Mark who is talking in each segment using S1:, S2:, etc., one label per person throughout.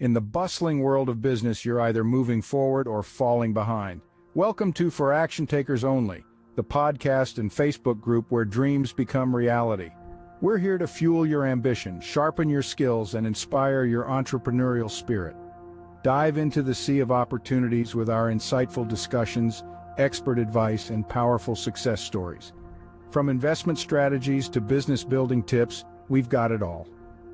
S1: In the bustling world of business, you're either moving forward or falling behind. Welcome to For Action Takers Only, the podcast and Facebook group where dreams become reality. We're here to fuel your ambition, sharpen your skills, and inspire your entrepreneurial spirit. Dive into the sea of opportunities with our insightful discussions, expert advice, and powerful success stories. From investment strategies to business building tips, we've got it all.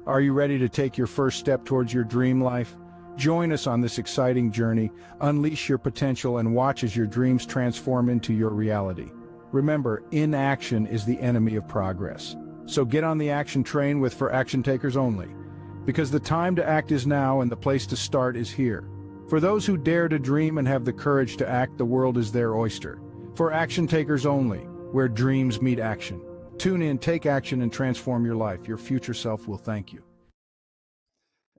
S1: Are you ready to take your first step towards your dream life? Join us on this exciting journey, unleash your potential, and watch as your dreams transform into your reality. Remember, inaction is the enemy of progress. So get on the action train with For Action Takers Only. Because the time to act is now and the place to start is here. For those who dare to dream and have the courage to act, the world is their oyster. For Action Takers Only, where dreams meet action. Tune in, take action, and transform your life. Your future self will thank you.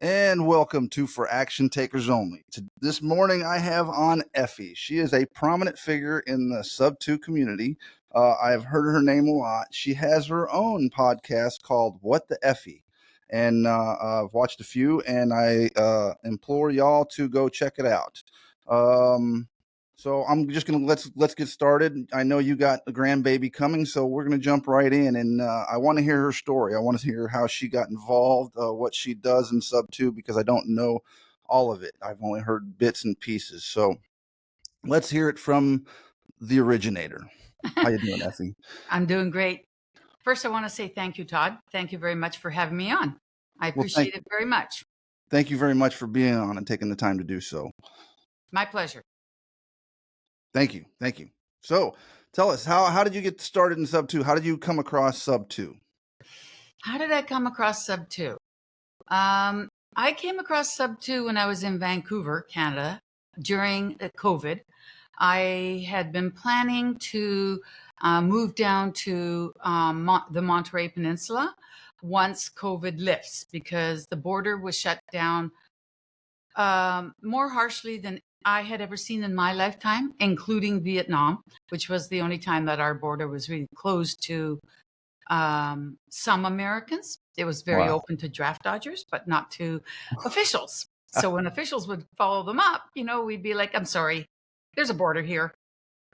S2: And welcome to For Action Takers Only. This morning I have on Effie. She is a prominent figure in the SubTo community. I have heard her name a lot. She has her own podcast called What the Effie. And I've watched a few, and I implore y'all to go check it out. So I'm just gonna let's get started. I know you got a grandbaby coming, so we're gonna jump right in, and I want to hear her story. I want to hear how she got involved, what she does in SubTo, because I don't know all of it. I've only heard bits and pieces. So let's hear it from the originator. How you doing, Effie?
S3: I'm doing great. First, I want to say thank you, Todd. Thank you very much for having me on. I appreciate it very much.
S2: Thank you very much for being on and taking the time to do so.
S3: My pleasure.
S2: Thank you. Thank you. So tell us, how did you get started in SubTo? How did you come across SubTo?
S3: How did I come across SubTo? I came across SubTo when I was in Vancouver, Canada, during COVID. I had been planning to move down to the Monterey Peninsula once COVID lifts, because the border was shut down more harshly than I had ever seen in my lifetime, including Vietnam, which was the only time that our border was really closed to some Americans. It was very open to draft dodgers, but not to officials. So when officials would follow them up, we'd be like, I'm sorry, there's a border here,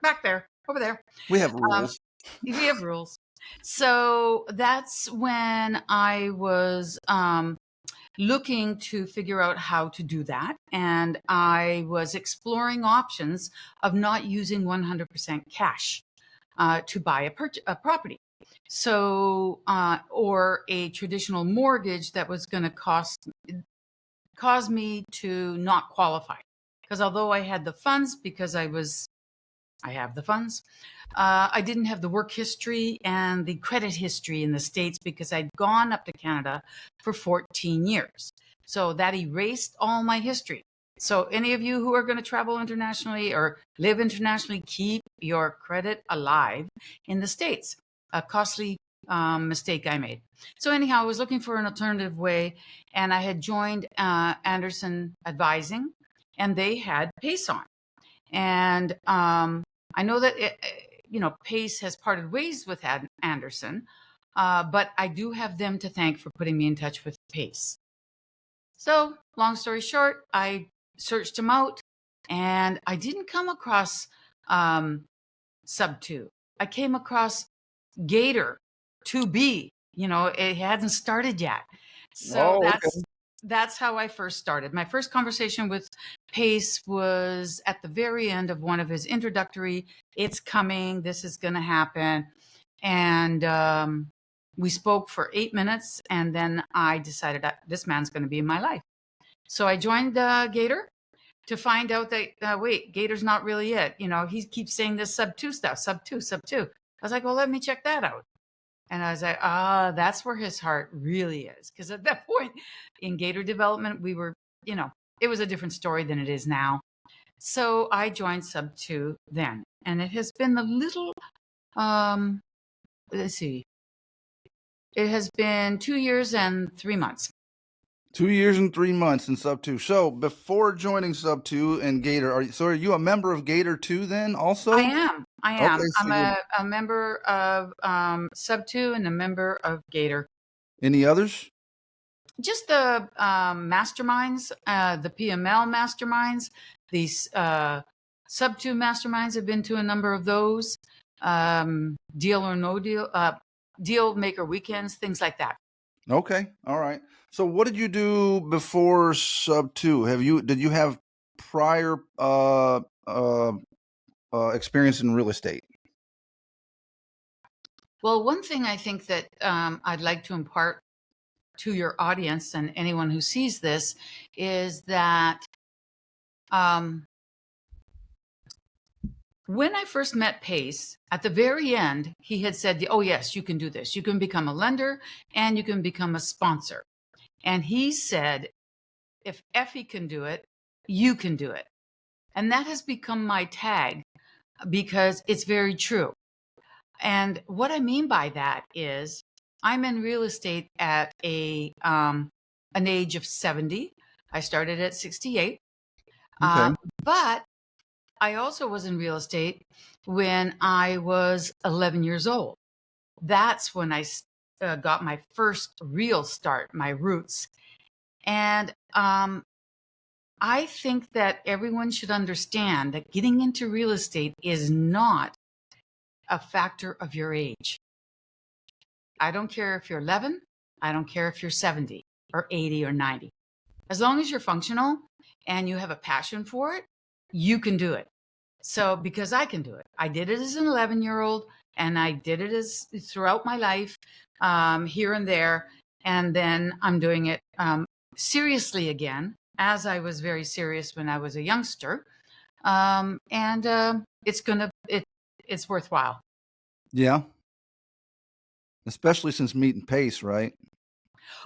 S3: back there, over there.
S2: We have rules.
S3: We have rules. So that's when I was looking to figure out how to do that. And I was exploring options of not using 100% cash to buy a property. So, or a traditional mortgage that was going to cause me to not qualify. Because although I had the funds, because I have the funds, I didn't have the work history and the credit history in the States, because I'd gone up to Canada for 14 years. So that erased all my history. So any of you who are going to travel internationally or live internationally, keep your credit alive in the States. A costly mistake I made. So anyhow, I was looking for an alternative way, and I had joined Anderson Advising, and they had PACE on. And I know that PACE has parted ways with Anderson, but I do have them to thank for putting me in touch with PACE. So long story short, I searched them out, and I didn't come across SubTo. I came across Gator 2B. It hadn't started yet. So that's how I first started. My first conversation with Pace was at the very end of one of his introductory, it's coming, this is going to happen. And we spoke for 8 minutes, and then I decided that this man's going to be in my life. So I joined Gator to find out that, wait, Gator's not really it. He keeps saying this SubTo stuff, SubTo. I was like, well, let me check that out. And I was like, that's where his heart really is. Because at that point in Gator development, we were, it was a different story than it is now. So I joined SubTo then. And it has been a little, let's see. It has been 2 years and 3 months.
S2: 2 years and 3 months in SubTo. So before joining SubTo and Gator, are you a member of Gator 2 then also?
S3: I am.
S2: Okay, so
S3: I'm a member of SubTo and a member of Gator.
S2: Any others?
S3: Just the masterminds, the PML masterminds, these SubTo masterminds. Have been to a number of those. Deal or no deal, deal maker weekends, things like that.
S2: Okay. All right. So what did you do before SubTo? Did you have prior experience in real estate?
S3: Well, one thing I think that I'd like to impart to your audience and anyone who sees this is that when I first met Pace, at the very end, he had said, oh, yes, you can do this. You can become a lender and you can become a sponsor. And he said, if Effie can do it, you can do it. And that has become my tag because it's very true. And what I mean by that is I'm in real estate at an age of 70. I started at 68.
S2: Okay.
S3: But I also was in real estate when I was 11 years old. That's when I got my first real start, my roots. And I think that everyone should understand that getting into real estate is not a factor of your age. I don't care if you're 11. I don't care if you're 70 or 80 or 90. As long as you're functional and you have a passion for it, you can do it. So, because I can do it. I did it as an 11-year-old and I did it as throughout my life, here and there. And then I'm doing it seriously again, as I was very serious when I was a youngster. It's worthwhile.
S2: Yeah. Especially since meeting Pace, right?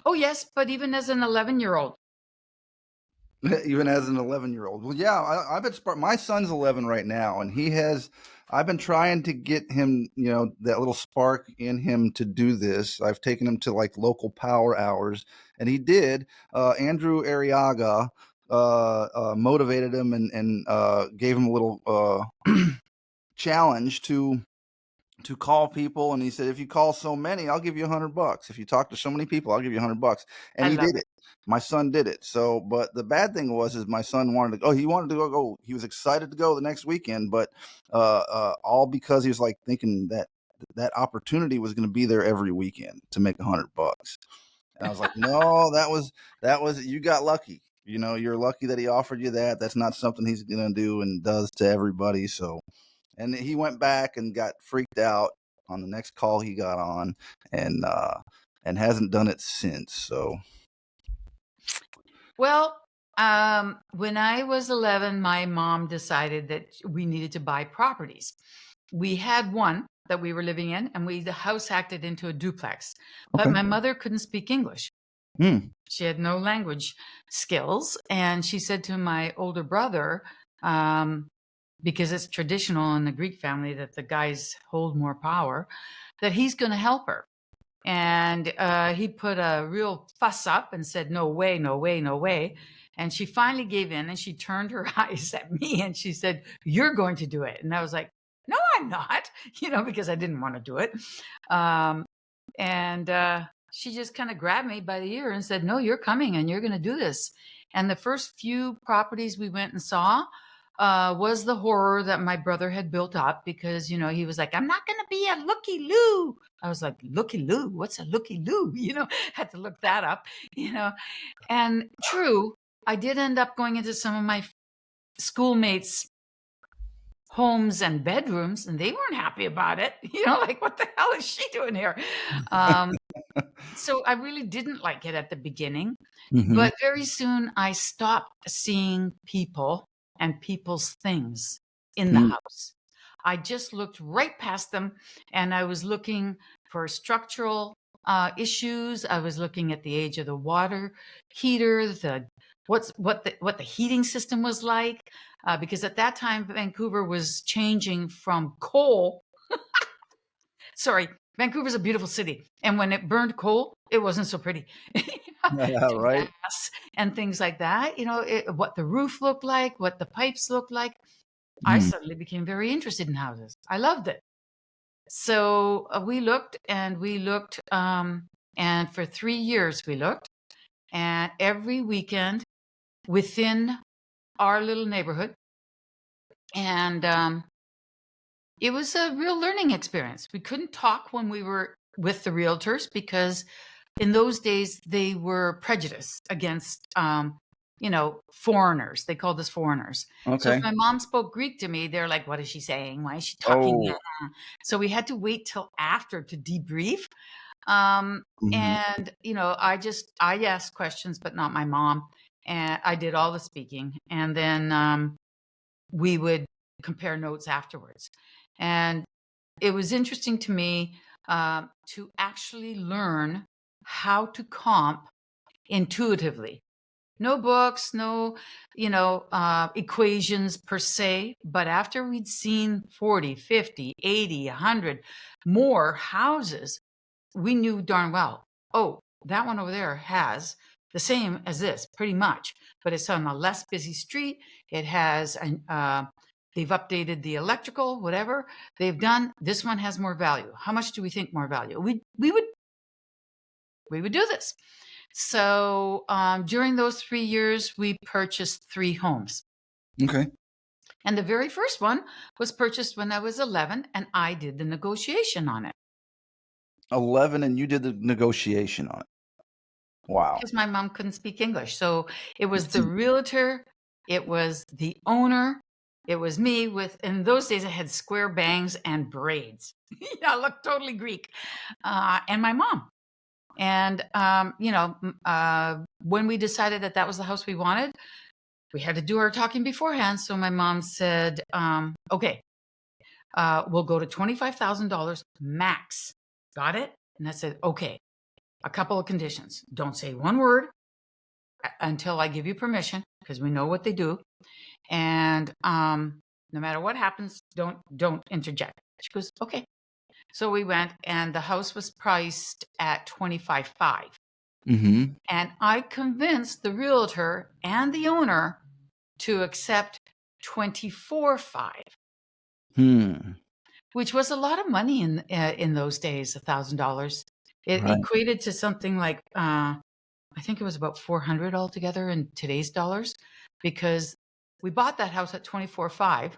S3: Oh, yes. But even as an 11-year-old.
S2: Even as an 11-year-old. Well, yeah, I've been my son's 11 right now, and I've been trying to get him, that little spark in him to do this. I've taken him to like local power hours, and he did. Andrew Arriaga motivated him and gave him a little challenge to call people, and he said, if you call so many, I'll give you $100. If you talk to so many people, I'll give you $100. And
S3: I
S2: he
S3: love
S2: did it. My son did it. So, but the bad thing is my son wanted to go. He wanted to go. He was excited to go the next weekend, but all because he was like thinking that opportunity was going to be there every weekend to make $100. And I was like, no, that was you got lucky. You're lucky that he offered you that. That's not something he's going to do and does to everybody. So. And he went back and got freaked out on the next call he got on, and hasn't done it since. So,
S3: well, when I was 11, my mom decided that we needed to buy properties. We had one that we were living in, and the house hacked it into a duplex. But
S2: okay.
S3: my mother couldn't speak English. She had no language skills, and she said to my older brother, because it's traditional in the Greek family that the guys hold more power, that he's going to help her. And he put a real fuss up and said, no way, no way, no way. And she finally gave in, and she turned her eyes at me and she said, you're going to do it. And I was like, no, I'm not, because I didn't want to do it. And she just kind of grabbed me by the ear and said, no, you're coming and you're going to do this. And the first few properties we went and saw was the horror that my brother had built up, because, he was like, I'm not going to be a looky-loo. I was like, looky-loo? What's a looky-loo? Had to look that up, And true, I did end up going into some of my schoolmates' homes and bedrooms, and they weren't happy about it. Like, what the hell is she doing here? So I really didn't like it at the beginning, but very soon I stopped seeing people and people's things in the house. I just looked right past them, and I was looking for structural issues. I was looking at the age of the water heater, what the heating system was like, because at that time Vancouver was changing from coal. Sorry, Vancouver's a beautiful city, and when it burned coal, it wasn't so pretty. To
S2: right.
S3: gas and things like that. What the roof looked like, what the pipes looked like. I suddenly became very interested in houses. I loved it. So we looked and we looked, and for 3 years we looked, and every weekend within our little neighborhood. And it was a real learning experience. We couldn't talk when we were with the realtors because in those days they were prejudiced against foreigners. They called us foreigners. So if
S2: Okay.
S3: my mom spoke Greek to me, they're like, what is she saying? Why is she talking?
S2: Oh.
S3: So we had to wait till after to debrief. um
S2: Mhm.
S3: and I asked questions, but not my mom, and I did all the speaking, and then we would compare notes afterwards. And it was interesting to me to actually learn how to comp intuitively. No books, no, equations per se. But after we'd seen 40, 50, 80, 100 more houses, we knew darn well, oh, that one over there has the same as this, pretty much, but it's on a less busy street. It has they've updated the electrical, whatever they've done. This one has more value. How much do we think more value? We would do this. So during those 3 years, we purchased 3 homes.
S2: Okay.
S3: And the very first one was purchased when I was 11, and I did the negotiation on it.
S2: 11, and you did the negotiation on it. Wow.
S3: Because my mom couldn't speak English. So it was the realtor, it was the owner, it was me in those days I had square bangs and braids. I looked totally Greek. And my mom. And, when we decided that was the house we wanted, we had to do our talking beforehand. So my mom said, okay, we'll go to $25,000 max. Got it? And I said, okay, a couple of conditions. Don't say one word until I give you permission, because we know what they do. And no matter what happens, don't interject. She goes, okay. So we went, and the house was priced at $25,500.
S2: Mhm.
S3: And I convinced the realtor and the owner to accept $24,500,
S2: Hmm.
S3: which was a lot of money in those days. $1,000. It
S2: Right.
S3: equated to something like I think it was about 400 altogether in today's dollars, because we bought that house at 24,500,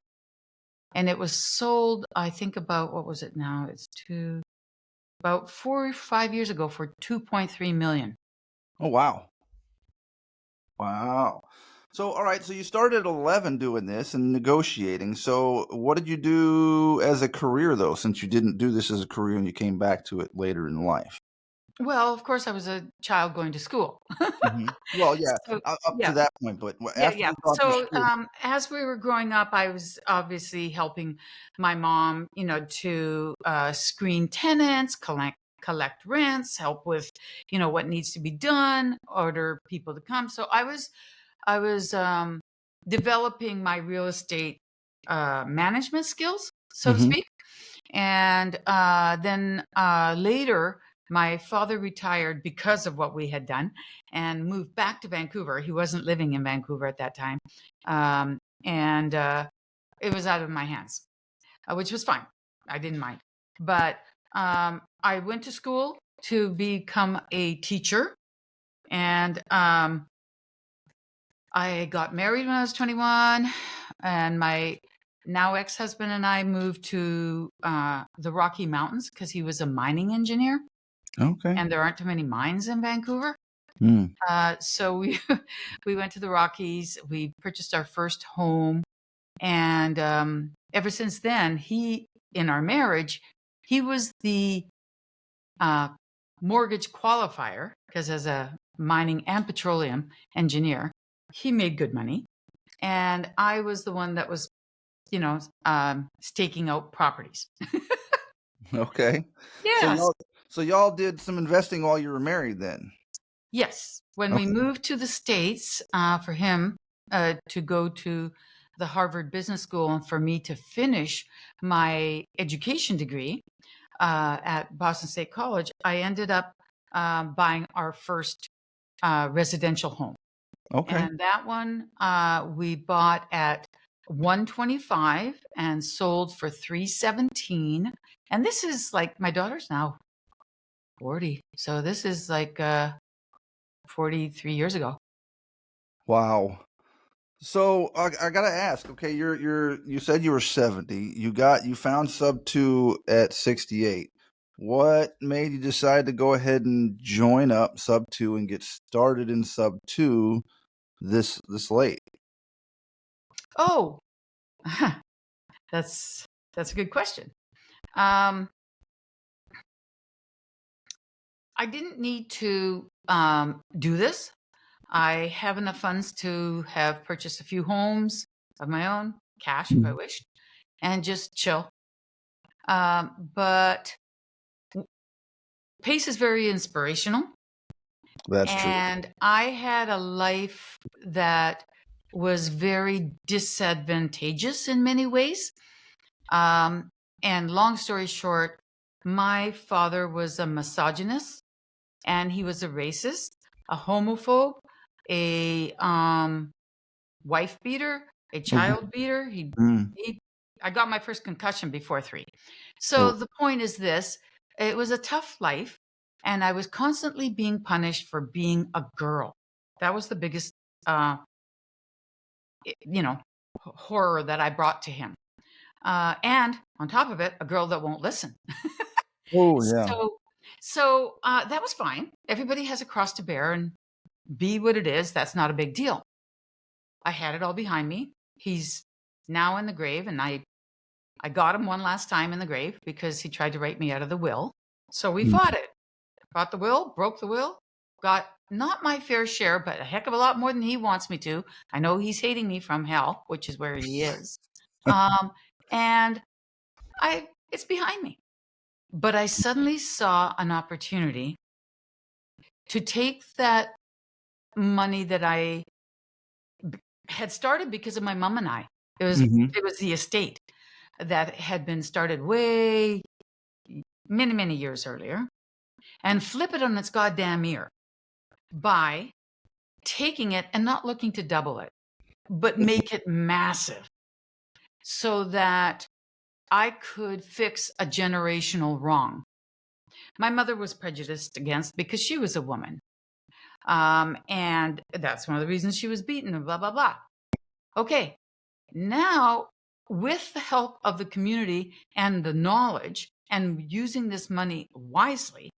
S3: and it was sold, I think, about, what was it now? About 4 or 5 years ago for 2.3 million.
S2: Oh, wow. Wow. So, all right. So you started at 11 doing this and negotiating. So, what did you do as a career, though, since you didn't do this as a career and you came back to it later in life?
S3: Well, of course, I was a child going to school.
S2: Well, yeah,
S3: So,
S2: up to
S3: yeah.
S2: that point, but
S3: Yeah,
S2: after
S3: yeah.
S2: you got through
S3: So,
S2: school.
S3: as we were growing up, I was obviously helping my mom, to screen tenants, collect rents, help with, what needs to be done, order people to come. So I was developing my real estate management skills, so to
S2: Mhm.
S3: speak. And then later, my father retired because of what we had done and moved back to Vancouver. He wasn't living in Vancouver at that time. And it was out of my hands, which was fine. I didn't mind. But I went to school to become a teacher. And I got married when I was 21. And my now ex-husband and I moved to the Rocky Mountains because he was a mining engineer,
S2: Okay.
S3: and there aren't too many mines in Vancouver.
S2: Mm.
S3: So we we went to the Rockies. We purchased our first home, and ever since then, in our marriage, he was the uh, mortgage qualifier, because as a mining and petroleum engineer, he made good money, and I was the one that was staking out properties.
S2: Okay. So
S3: Yes.
S2: y'all did some investing while you were married then.
S3: Yes. When we
S2: Okay.
S3: moved to the States, for him to go to the Harvard Business School and for me to finish my education degree at Boston State College, I ended up buying our first residential home.
S2: Okay.
S3: And that one we bought at 125 and sold for 317. And this is like, my daughter's now 40. So this is like 43 years ago.
S2: Wow. So I gotta ask. Okay, you said you were 70. You found SubTo at 68. What made you decide to go ahead and join up SubTo and get started in SubTo this late?
S3: Oh, that's a good question. Um, I didn't need to do this. I have enough funds to have purchased a few homes of my own, cash if I wished, and just chill. But Pace is very inspirational.
S2: That's true.
S3: And I had a life that was very disadvantageous in many ways. And long story short, my father was a misogynist and he was a racist, a homophobe, a wife beater, a child beater. I got my first concussion before 3. So
S2: Oh,
S3: the point is this, it was a tough life and I was constantly being punished for being a girl. That was the biggest, horror that I brought to him. And on top of it, a girl that won't listen.
S2: oh yeah.
S3: So that was fine. Everybody has a cross to bear and be what it is. That's not a big deal. I had it all behind me. He's now in the grave, and I got him one last time in the grave because he tried to write me out of the will. So we fought it. Fought the will, broke the will, got not my fair share, but a heck of a lot more than he wants me to. I know he's hating me from hell, which is where he is. And it's behind me. But I suddenly saw an opportunity to take that money that I had started because of my mom and I. It was the estate that had been started way many, many years earlier, and flip it on its goddamn ear by taking it and not looking to double it, but make it massive so that I could fix a generational wrong. My mother was prejudiced against because she was a woman. And that's one of the reasons she was beaten and blah, blah, blah. Okay. Now, with the help of the community and the knowledge and using this money wisely,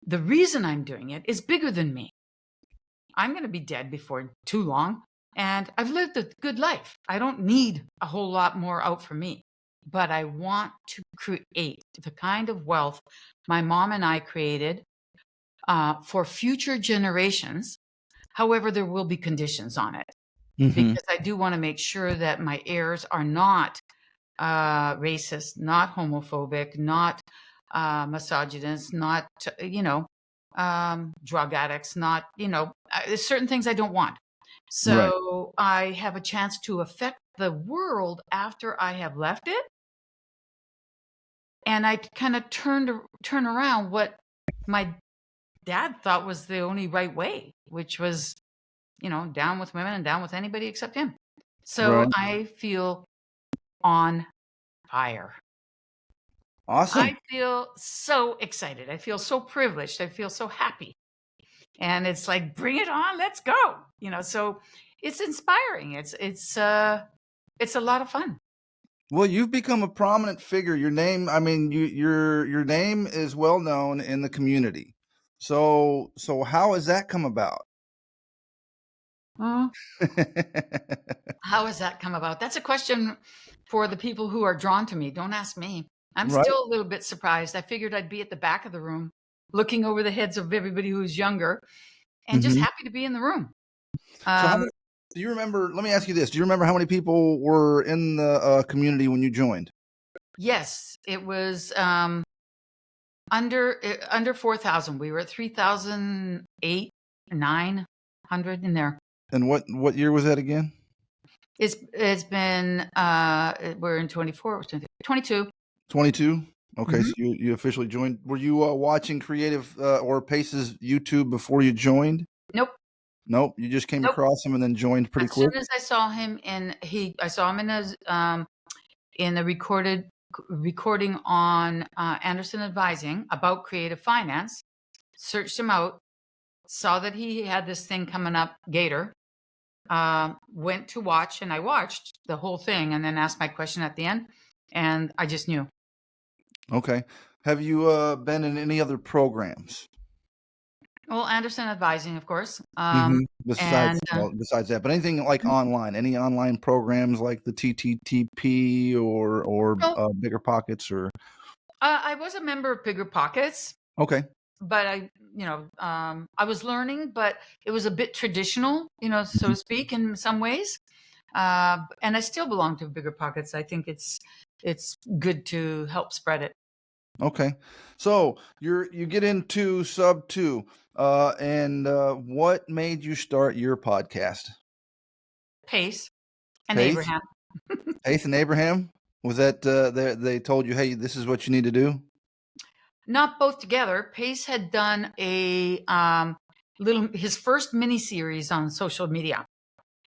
S3: the reason I'm doing it is bigger than me. I'm going to be dead before too long, and I've lived a good life. I don't need a whole lot more out for me, but I want to create the kind of wealth my mom and I created for future generations. However, there will be conditions on it because I do want to make sure that my heirs are not racist, not homophobic, not misogynist, not, drug addicts, not, there's certain things I don't want.
S2: Right.
S3: So I have a chance to affect the world after I have left it. And I kind of turn around what my dad thought was the only right way, which was, down with women and down with anybody except him. So
S2: Right.
S3: I feel on fire.
S2: Awesome.
S3: I feel so excited. I feel so privileged. I feel so happy. And it's like, bring it on, let's go. So it's inspiring. It's a lot of fun.
S2: Well, you've become a prominent figure. Your name, I mean, your name is well known in the community. So how has that come about?
S3: How has that come about? That's a question for the people who are drawn to me. Don't ask me. I'm
S2: Right.
S3: still a little bit surprised. I figured I'd be at the back of the room looking over the heads of everybody who's younger and just happy to be in the room.
S2: So how many, do you remember, let me ask you this. Do you remember how many people were in the community when you joined?
S3: Yes, it was under 4,000. We were at 3,008, 900 in there.
S2: And what year was that again?
S3: It's been we're in 24, 22.
S2: 22. Okay, so you officially joined. Were you watching Creative or Pace's YouTube before you joined?
S3: Nope.
S2: Nope. You just came across him and then joined pretty
S3: As
S2: quick.
S3: soon as I saw him I saw him in a recording on Anderson Advising about creative finance, searched him out, saw that he had this thing coming up, Gator, went to watch, and I watched the whole thing and then asked my question at the end, and I just knew.
S2: Okay. Have you been in any other programs?
S3: Well, Anderson Advising, of course.
S2: Besides,
S3: And
S2: well, besides that, but anything like online, any online programs like the TTTP or
S3: well,
S2: Bigger Pockets or
S3: I was a member of Bigger Pockets,
S2: okay,
S3: but I was learning, but it was a bit traditional, so
S2: Mhm.
S3: to speak, in some ways. And I still belong to Bigger Pockets. I think it's good to help spread it.
S2: Okay. So you get into SubTo, and what made you start your podcast?
S3: Pace and
S2: Faith,
S3: Abraham.
S2: Faith and Abraham. Was that they told you, hey, this is what you need to do?
S3: Not both together. Pace had done a his first mini series on social media,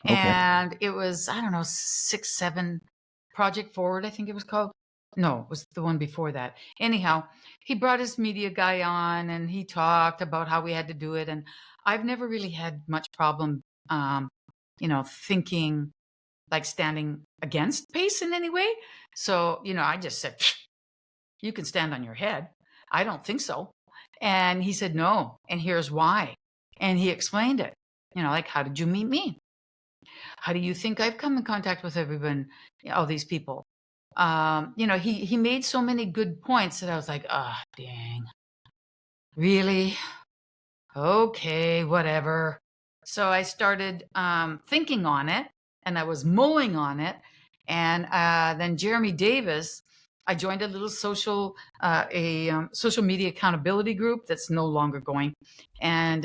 S2: Okay.
S3: and it was, I don't know, 6, 7 Project Forward, I think it was called. No, it was the one before that. Anyhow, he brought his media guy on, and he talked about how we had to do it. And I've never really had much problem, thinking like standing against Pace in any way. So, I just said, you can stand on your head. I don't think so. And he said, no. And here's why. And he explained it, like, how did you meet me? How do you think I've come in contact with everyone, all these people? He made so many good points that I was like, oh, dang, really? Okay, whatever. So I started thinking on it, and I was mulling on it. And then Jeremy Davis, I joined a little social media accountability group that's no longer going. And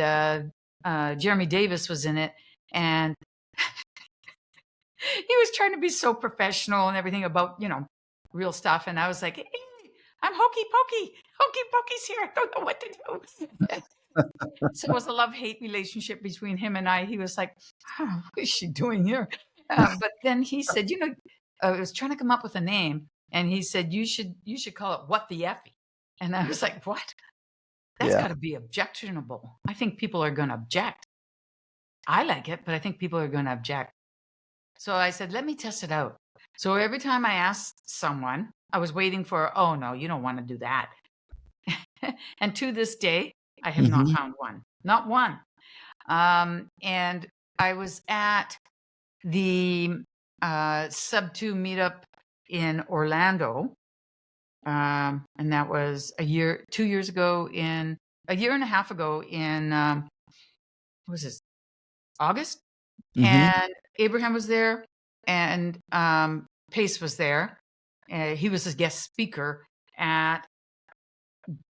S3: Jeremy Davis was in it. And he was trying to be so professional and everything about, real stuff. And I was like, hey, I'm hokey pokey. Hokey pokey's here. I don't know what to do. So it was a love-hate relationship between him and I. He was like, oh, what is she doing here? But then he said, I was trying to come up with a name. And he said, you should call it What the Effie. And I was like, what? That's
S2: Yeah.
S3: got to be objectionable. I think people are going to object. I like it, but I think people are going to object. So I said, let me test it out. So every time I asked someone, I was waiting for, oh, no, you don't want to do that. And to this day, I have not found one, not one. And I was at the SubTo meetup in Orlando. And that was a year and a half ago in, what was this, August? And Abraham was there, and Pace was there. He was a guest speaker at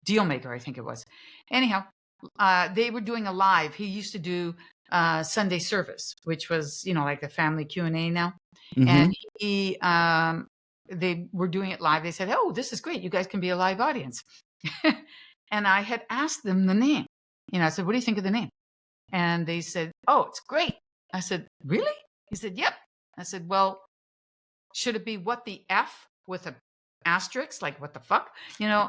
S3: Dealmaker, I think it was. Anyhow, they were doing a live. He used to do Sunday service, which was, like the family Q&A now. And they were doing it live. They said, oh, this is great. You guys can be a live audience. And I had asked them the name. I said, what do you think of the name? And they said, oh, it's great. I said, really? He said, yep. I said, well, should it be What the F with a asterisk, like what the fuck,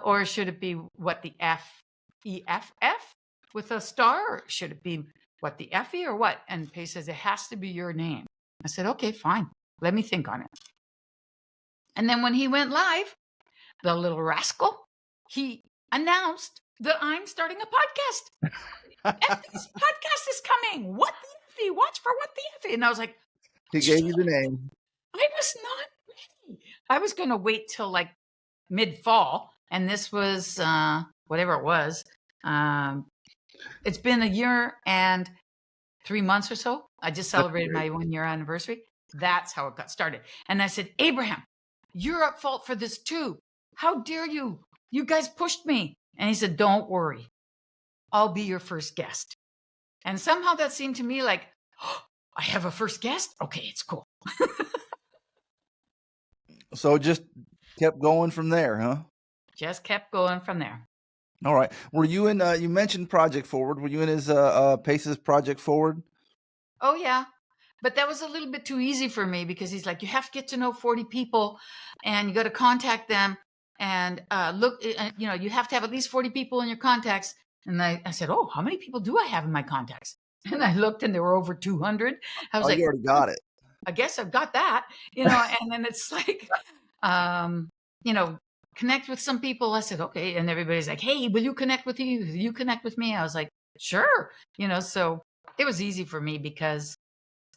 S3: or should it be What the EFF with a star, or should it be What the Effie or what? And Pace says, it has to be your name. I said, okay, fine. Let me think on it. And then when he went live, the little rascal, he announced that I'm starting a podcast. And this podcast is coming. What the Effie? Watch for What the Effie. And I was like,
S2: He gave you the name.
S3: I was not ready. I was going to wait till like mid-fall. And this was whatever it was. It's been a year and 3 months or so. I just celebrated my 1-year anniversary. That's how it got started. And I said, Abraham, you're at fault for this too. How dare you? You guys pushed me. And he said, don't worry. I'll be your first guest. And somehow that seemed to me like, oh, I have a first guest? Okay, it's cool.
S2: So just kept going from there, huh?
S3: Just kept going from there.
S2: All right. Were you in, you mentioned Project Forward. Were you in his Pace's Project Forward?
S3: Oh, yeah. But that was a little bit too easy for me because he's like, you have to get to know 40 people and you got to contact them and look, you have to have at least 40 people in your contacts. And I said, oh, how many people do I have in my contacts? And I looked and there were over 200. I was
S2: Oh,
S3: like,
S2: you already got it.
S3: I guess I've got that, and then it's like, um, you know, connect with some people. I said, okay. And everybody's like, hey, will you connect with you? Will you connect with me? I was like, sure. So it was easy for me because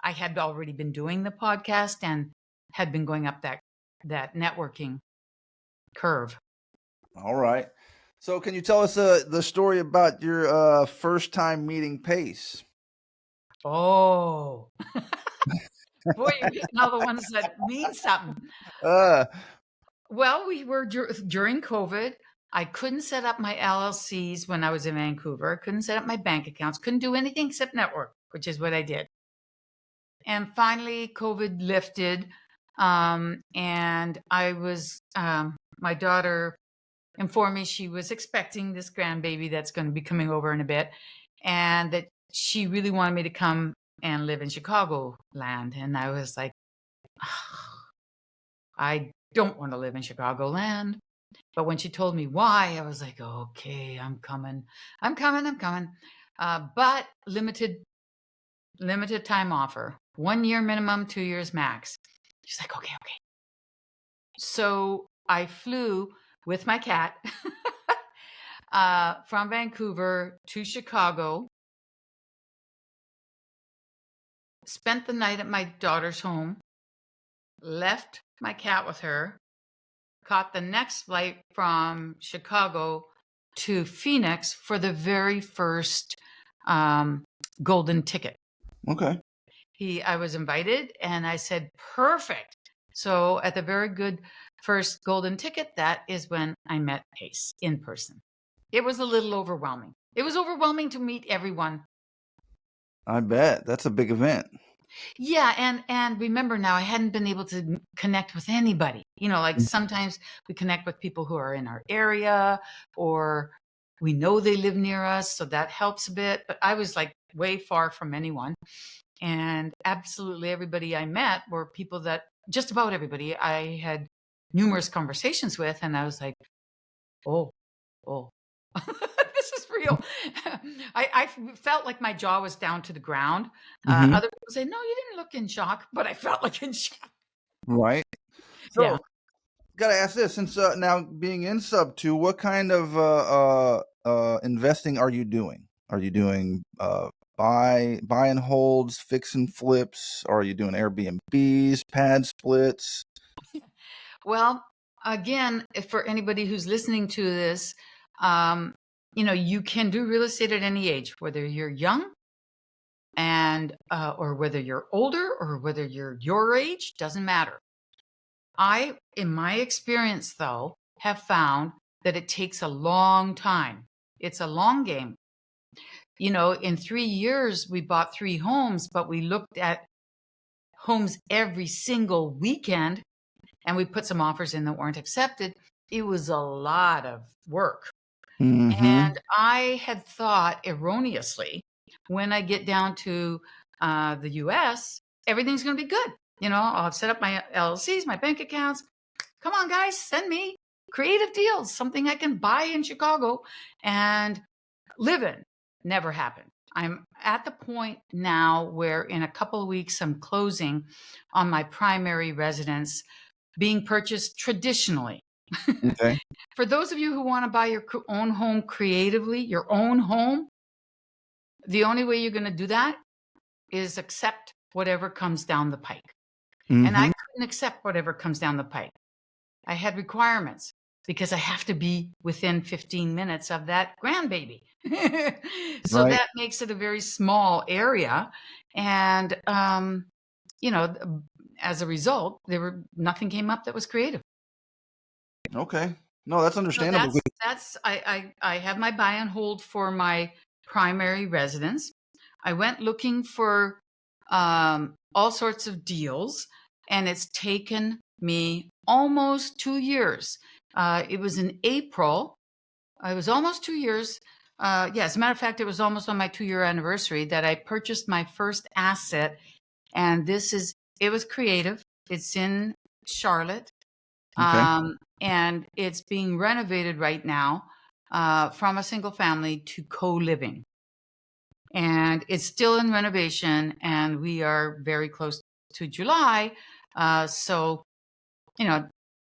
S3: I had already been doing the podcast and had been going up that networking curve.
S2: All right. So can you tell us the story about your first time meeting Pace?
S3: Oh, boy, you're hitting all the ones that mean something.
S2: Uh,
S3: Well, we were during COVID. I couldn't set up my LLCs when I was in Vancouver. I couldn't set up my bank accounts. Couldn't do anything except network, which is what I did. And finally, COVID lifted, and I was. My daughter informed me she was expecting this grandbaby that's going to be coming over in a bit, and that she really wanted me to come and live in Chicago land. And I was like, I don't want to live in Chicagoland. But when she told me why, I was like, okay, I'm coming. But limited time offer, 1 year minimum, 2 years max. She's like, okay. So I flew with my cat from Vancouver to Chicago, spent the night at my daughter's home, left my cat with her, caught the next flight from Chicago to Phoenix for the very first golden ticket.
S2: okay.
S3: I was invited and I said, perfect. So at the very good first golden ticket, that is when I met Pace in person. It was a little overwhelming. It was overwhelming to meet everyone.
S2: I bet that's a big event.
S3: Yeah, and remember now, I hadn't been able to connect with anybody. Like sometimes we connect with people who are in our area, or we know they live near us, so that helps a bit. But I was like way far from anyone, and absolutely everybody I met were people that just about everybody I had numerous conversations with, and I was like, oh. This is real. I felt like my jaw was down to the ground.
S2: Mhm.
S3: Other people say, no, you didn't look in shock, but I felt like in shock.
S2: Right. So,
S3: Yeah.
S2: gotta ask this: since now being in SubTo, what kind of investing are you doing? Are you doing buy and holds, fix and flips? Or are you doing Airbnbs, pad splits?
S3: Well, again, if for anybody who's listening to this, you can do real estate at any age, whether you're young and or whether you're older or whether you're your age, doesn't matter. In my experience, though, have found that it takes a long time. It's a long game. In 3 years, we bought 3 homes, but we looked at homes every single weekend and we put some offers in that weren't accepted. It was a lot of work.
S2: Mm-hmm.
S3: And I had thought erroneously, when I get down to the US, everything's going to be good. I'll have set up my LLCs, my bank accounts. Come on, guys, send me creative deals, something I can buy in Chicago and live in. Never happened. I'm at the point now where in a couple of weeks, I'm closing on my primary residence being purchased traditionally.
S2: Okay.
S3: For those of you who want to buy your own home creatively, your own home, the only way you're going to do that is accept whatever comes down the pike.
S2: Mm-hmm.
S3: And I couldn't accept whatever comes down the pike. I had requirements because I have to be within 15 minutes of that grandbaby. So
S2: Right.
S3: that makes it a very small area. And, as a result, nothing came up that was creative.
S2: Okay. No, that's
S3: So
S2: understandable.
S3: I have my buy and hold for my primary residence. I went looking for all sorts of deals, and it's taken me almost 2 years. It was in April. It was almost 2 years. As a matter of fact, it was almost on my 2-year anniversary that I purchased my first asset. And it was creative. It's in Charlotte.
S2: Okay.
S3: And it's being renovated right now. from a single family to co-living. And it's still in renovation, and we are very close to July. So,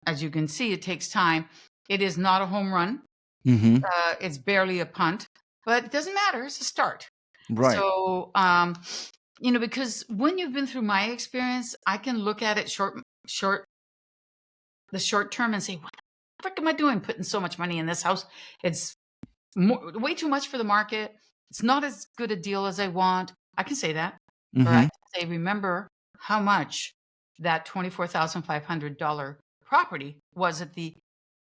S3: as you can see, it takes time. It is not a home run.
S2: Mm-hmm.
S3: It's barely a punt, but it doesn't matter. It's a start.
S2: Right.
S3: So, because when you've been through my experience, I can look at it the short term and say, what the frick am I doing putting so much money in this house? It's way too much for the market. It's not as good a deal as I want. I can say that. Or I
S2: Mm-hmm.
S3: can say, remember how much that $24,500 property was at the,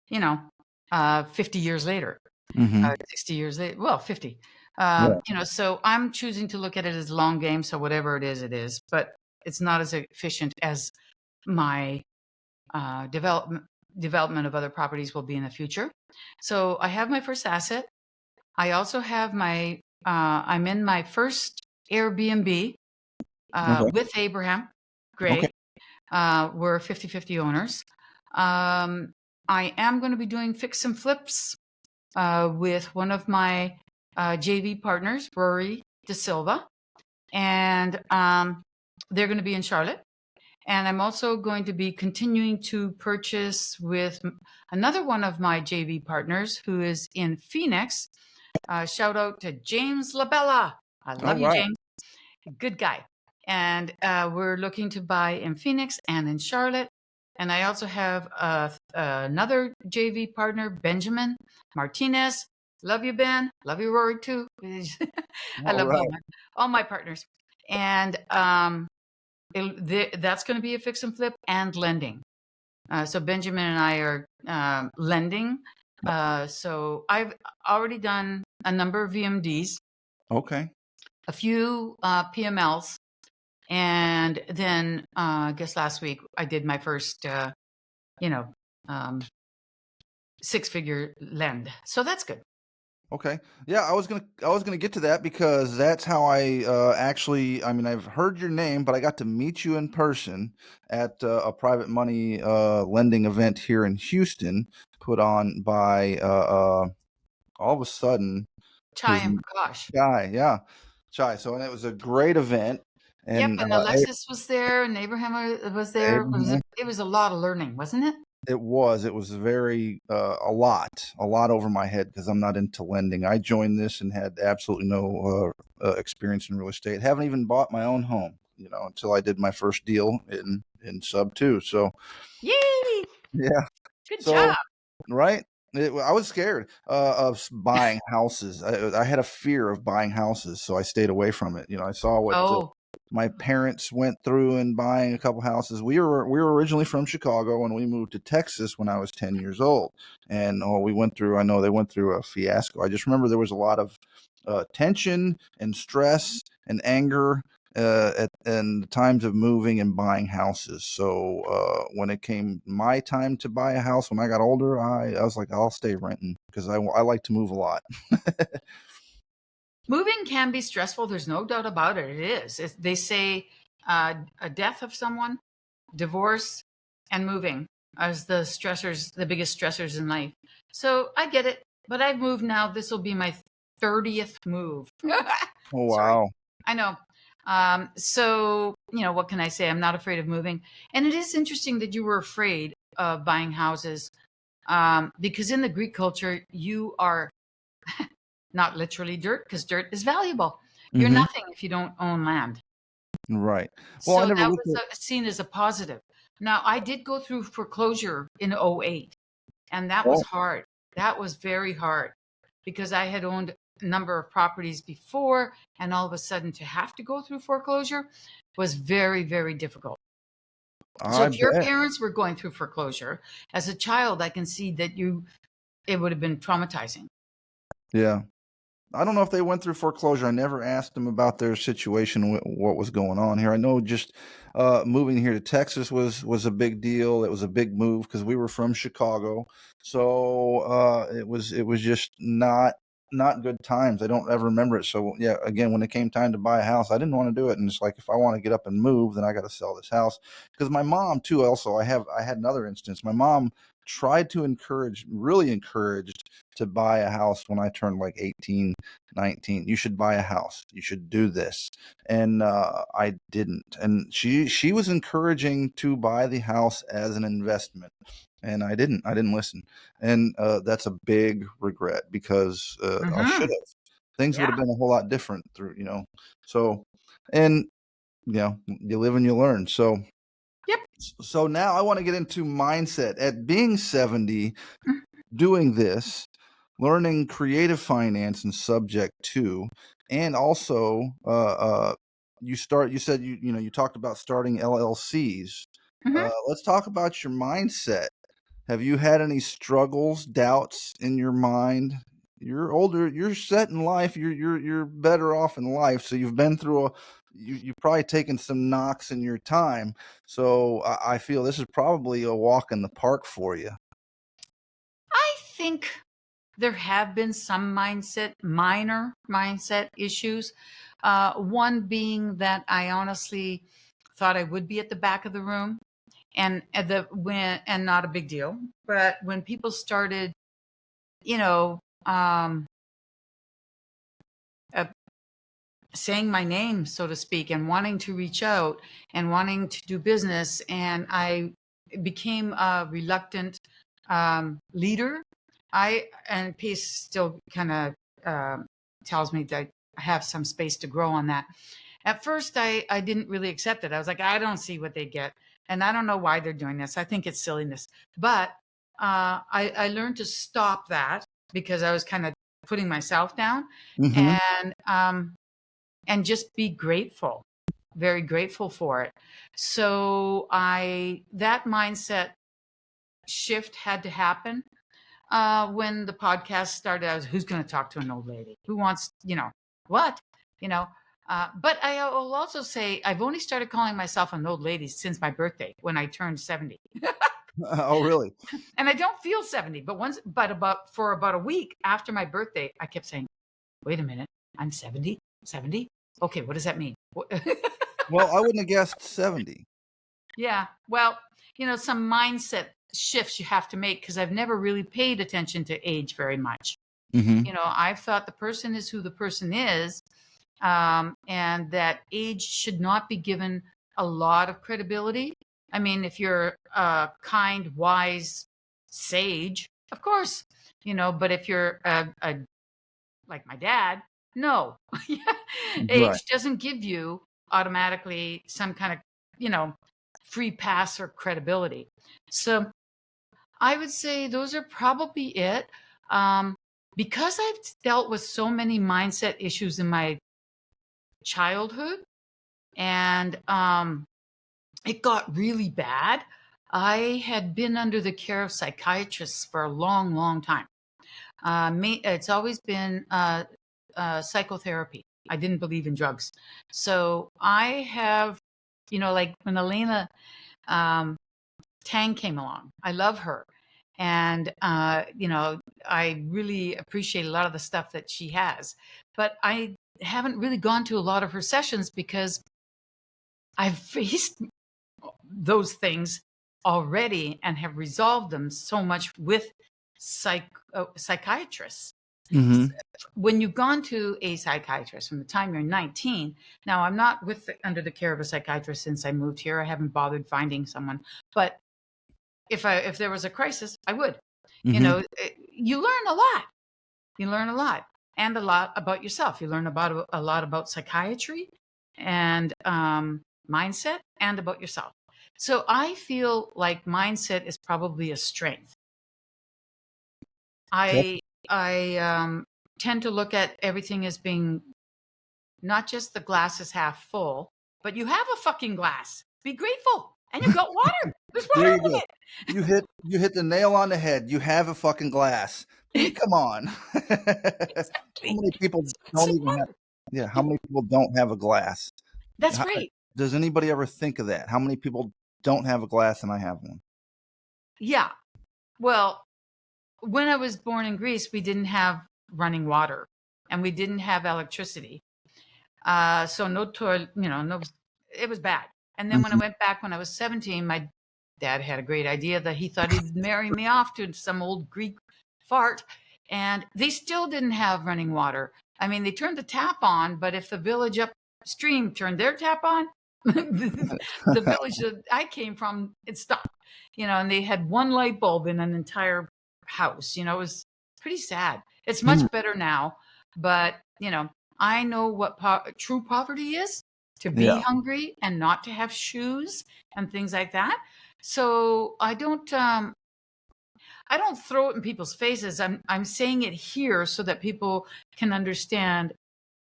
S3: 50 years later,
S2: Mm-hmm.
S3: 60 years later, well, 50.
S2: Yeah.
S3: So I'm choosing to look at it as a long game. So whatever it is, but it's not as efficient as my development of other properties will be in the future. So I have my first asset. I also have I'm in my first Airbnb
S2: Okay.
S3: with Abraham.
S2: Okay.
S3: Great. We're 50-50 owners. I am going to be doing fix and flips with one of my JV partners, Rory De Silva. And they're going to be in Charlotte. And I'm also going to be continuing to purchase with another one of my JV partners who is in Phoenix. Shout out to James Labella. I
S2: All
S3: love you,
S2: right.
S3: James. Good guy. And we're looking to buy in Phoenix and in Charlotte. And I also have another JV partner, Benjamin Martinez. Love you, Ben. Love you, Rory, too. I
S2: All
S3: love
S2: right.
S3: all my partners. And that's going to be a fix and flip and lending. So Benjamin and I are lending. So I've already done a number of VMDs,
S2: Okay.
S3: a few PMLs, and then I guess last week I did my first, um, six-figure lend. So that's good.
S2: Okay. Yeah, I was gonna get to that because that's how I actually. I mean, I've heard your name, but I got to meet you in person at a private money lending event here in Houston, put on by all of a sudden
S3: Chai
S2: his
S3: and Prakash.
S2: guy, yeah, Chai. So and it was a great event,
S3: Yep,
S2: and
S3: and Alexis was there, and Abraham was there.
S2: Abraham.
S3: It was a lot of learning, wasn't it?
S2: It was very a lot over my head because I'm not into lending. I joined this and had absolutely no experience in real estate. Haven't even bought my own home, until I did my first deal in SubTo. So
S3: Yay!
S2: yeah,
S3: Good
S2: so
S3: job.
S2: right. I was scared of buying houses. I had a fear of buying houses, so I stayed away from it. I saw what
S3: Oh,
S2: my parents went through in buying a couple houses. We were originally from Chicago, and we moved to Texas when I was 10 years old. And we went through. I know they went through a fiasco. I just remember there was a lot of tension and stress and anger in the times of moving and buying houses. So when it came my time to buy a house when I got older, I was like, I'll stay renting because I like to move a lot.
S3: moving can be stressful. There's no doubt about it. It is. They say a death of someone, divorce, and moving as the biggest stressors in life. So I get it, but I've moved now. This will be my 30th move.
S2: Oh
S3: Sorry,
S2: wow.
S3: I know. So, what can I say? I'm not afraid of moving. And it is interesting that you were afraid of buying houses because in the Greek culture, you are not literally dirt because dirt is valuable. You're
S2: Hmm.
S3: nothing if you don't own land.
S2: Right. Well, I
S3: So
S2: never
S3: that
S2: looked
S3: was
S2: at.
S3: seen as a positive. Now, I did go through foreclosure in '08, and that was
S2: Oh,
S3: hard. That was very hard because I had owned a number of properties before, and all of a sudden to have to go through foreclosure was very, very difficult. So
S2: I
S3: if your
S2: bet.
S3: parents were going through foreclosure, as a child, I can see that it would have been traumatizing.
S2: Yeah. I don't know if they went through foreclosure. I never asked them about their situation, what was going on here. I know just moving here to Texas was a big deal. It was a big move because we were from Chicago, so it was just not good times. I don't ever remember it. So yeah, again, when it came time to buy a house, I didn't want to do it, and it's like if I want to get up and move, then I got to sell this house because my mom too. Also, I had another instance. My mom tried to really encouraged to buy a house when I turned like 18, 19. You should buy a house. You should do this. And I didn't. And she was encouraging to buy the house as an investment. And I didn't listen. And that's a big regret because I should have. Things would
S3: Yeah.
S2: have been a whole lot different through, So, and you live and you learn. So,
S3: Yep.
S2: so now I want to get into mindset. At being 70, doing this, learning creative finance and SubTo, and also you said you talked about starting LLCs. Let's talk about your mindset. Have you had any struggles, doubts in your mind? You're older, you're set in life, you're better off in life. So you've been through you've probably taken some knocks in your time. So I feel this is probably a walk in the park for you.
S3: I think there have been some minor mindset issues. One being that I honestly thought I would be at the back of the room, and not a big deal. But when people started, you know, um, uh, saying my name, so to speak, and wanting to reach out and wanting to do business, and I became a reluctant leader. And Peace still kind of tells me that I have some space to grow on that. At first, I didn't really accept it. I was like, I don't see what they get. And I don't know why they're doing this. I think it's silliness. But I learned to stop that because I was kind of putting myself down,
S2: Mm-hmm.
S3: and just be grateful, very grateful for it. So that mindset shift had to happen. When the podcast started, I was, who's going to talk to an old lady? Who wants, what? But I will also say I've only started calling myself an old lady since my birthday when I turned 70.
S2: Oh, really?
S3: And I don't feel 70, for about a week after my birthday, I kept saying, wait a minute, I'm 70? 70? Okay, what does that mean?
S2: Well, I wouldn't have guessed 70.
S3: Yeah. Well, some mindset shifts you have to make because I've never really paid attention to age very much.
S2: Mm-hmm.
S3: I've thought the person is who the person is, and that age should not be given a lot of credibility. I mean, if you're a kind, wise sage, of course, but if you're like my dad, no.
S2: Right.
S3: Age doesn't give you automatically some kind of, free pass or credibility. So I would say those are probably it. Because I've dealt with so many mindset issues in my childhood, and it got really bad. I had been under the care of psychiatrists for a long, long time. It's always been psychotherapy. I didn't believe in drugs. So I have, like when Elena Tang came along, I love her. And, I really appreciate a lot of the stuff that she has. But I haven't really gone to a lot of her sessions because I've faced those things already and have resolved them so much with psychiatrists.
S2: Mm-hmm.
S3: When you've gone to a psychiatrist from the time you're 19, now I'm not under the care of a psychiatrist since I moved here. I haven't bothered finding someone, but if there was a crisis, I would.
S2: Mm-hmm.
S3: You learn a lot. You learn a lot, and a lot about yourself. You learn about a lot about psychiatry and mindset, and about yourself. So I feel like mindset is probably a strength. I tend to look at everything as being not just the glass is half full, but you have a fucking glass. Be grateful, and you've got water. There's water
S2: There you
S3: in
S2: go.
S3: it.
S2: You hit the nail on the head. You have a fucking glass. I mean, come on. How
S3: Exactly.
S2: many people
S3: It's
S2: don't even have?
S3: water.
S2: Yeah, how many people don't have a glass?
S3: That's
S2: How-
S3: right.
S2: Does anybody ever think of that? How many people don't have a glass and I have one?
S3: Yeah. Well, when I was born in Greece, we didn't have running water, and we didn't have electricity. So no toilet, no, it was bad. And then when I went back when I was 17, my dad had a great idea that he thought he'd marry me off to some old Greek fart. and they still didn't have running water. I mean, they turned the tap on, but if the village upstream turned their tap on, the village that I came from, it stopped. And they had one light bulb in an entire house. It was pretty sad. It's much better now, but I know what true poverty is, to be
S2: Yeah.
S3: hungry and not to have shoes and things like that. So I don't throw it in people's faces. I'm saying it here so that people can understand.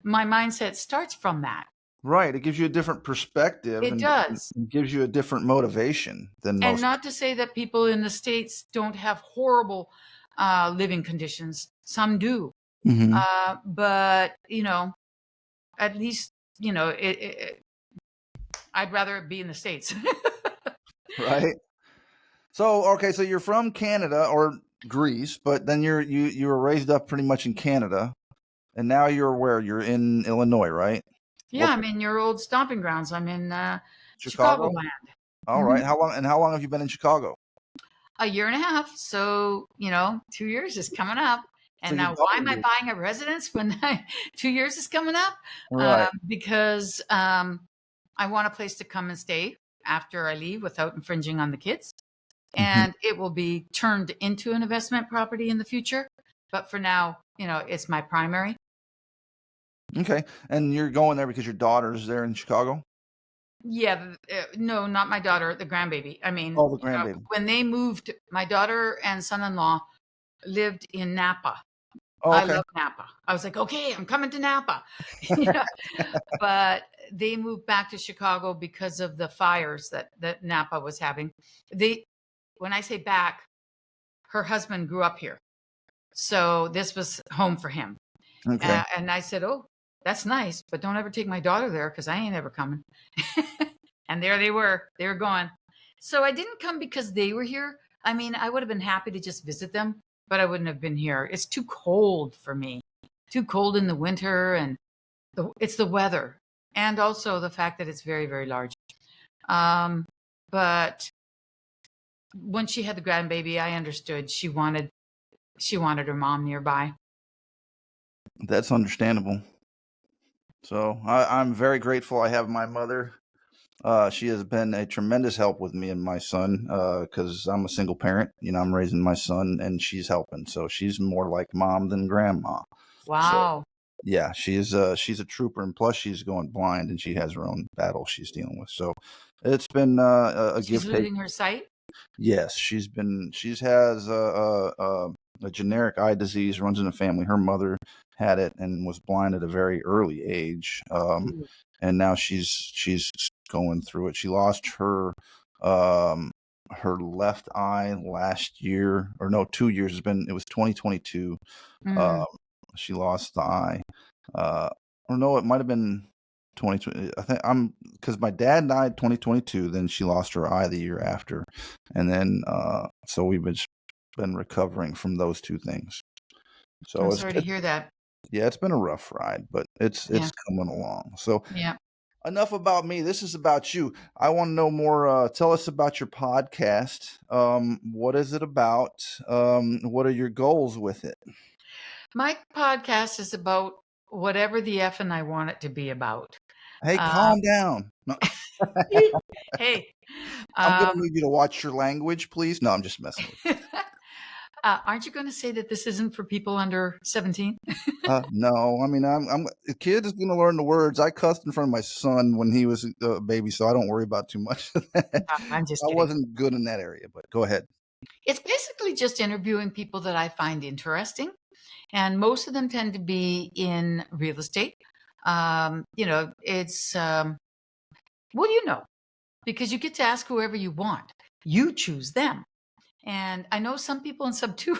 S3: My mindset starts from that.
S2: Right. It gives you a different perspective
S3: It
S2: and
S3: does.
S2: gives you a different motivation than
S3: And
S2: most.
S3: not to say that people in the States don't have horrible living conditions. Some do.
S2: Mhm.
S3: But, at least, I'd rather it be in the States.
S2: Right. So, okay, so you're from Canada or Greece, but then you were raised up pretty much in Canada, and now you're where? You're in Illinois, right?
S3: Yeah,
S2: What,
S3: I'm in your old stomping grounds. I'm in
S2: Chicago?
S3: Chicagoland.
S2: All right. How long have you been in Chicago?
S3: A year and a half. So, 2 years is coming up.
S2: So
S3: And
S2: you
S3: now, why am I
S2: doubled
S3: buying a residence when 2 years is coming up?
S2: Right.
S3: Because I want a place to come and stay after I leave without infringing on the kids. And it will be turned into an investment property in the future. But for now, it's my primary.
S2: Okay. And you're going there because your daughter's there in Chicago?
S3: Yeah, no, not my daughter, the grandbaby. I mean,
S2: Oh, the grandbaby.
S3: when they moved, my daughter and son-in-law lived in Napa.
S2: Oh,
S3: I
S2: okay.
S3: love Napa. I was like, okay, I'm coming to Napa. But they moved back to Chicago because of the fires that Napa was having. When I say back, her husband grew up here. So this was home for him.
S2: Okay.
S3: And I said, oh, that's nice, but don't ever take my daughter there because I ain't ever coming. And there they were. They were gone. So I didn't come because they were here. I mean, I would have been happy to just visit them, but I wouldn't have been here. It's too cold for me. Too cold in the winter, and it's the weather, and also the fact that it's very, very large. But when she had the grandbaby, I understood she wanted her mom nearby.
S2: That's understandable. So I'm very grateful I have my mother. She has been a tremendous help with me and my son because I'm a single parent. I'm raising my son and she's helping. So she's more like mom than grandma. So
S3: Wow.
S2: yeah, she's a trooper, and plus she's going blind and she has her own battle she's dealing with. So it's been a
S3: She's
S2: give take.
S3: losing her sight.
S2: Yes, she has a generic eye disease, runs in the family. Her mother had it and was blind at a very early age, and now she's going through it. She lost her left eye last year, or no, 2 years. It was 2022. She lost the eye, or no, it might have been 2020. I think because my dad died 2022. Then she lost her eye the year after, and then so we've been recovering from those two things. So
S3: I'm sorry to hear that.
S2: yeah, it's been a rough ride, but it's coming along. So
S3: Yeah.
S2: enough about me. This is about you. I want to know more. Tell us about your podcast. What is it about? What are your goals with it?
S3: My podcast is about whatever the F and I want it to be about.
S2: Hey, calm down. No,
S3: Hey,
S2: I'm going to need you to watch your language, please. No, I'm just messing with you.
S3: aren't you going to say that this isn't for people under 17?
S2: No, I mean, the kid is going to learn the words. I cussed in front of my son when he was a baby, so I don't worry about too much of that.
S3: No, I'm just
S2: I
S3: kidding.
S2: wasn't good in that area, but go ahead.
S3: It's basically just interviewing people that I find interesting. And most of them tend to be in real estate. It's, because you get to ask whoever you want. You choose them. And I know some people in SubTo,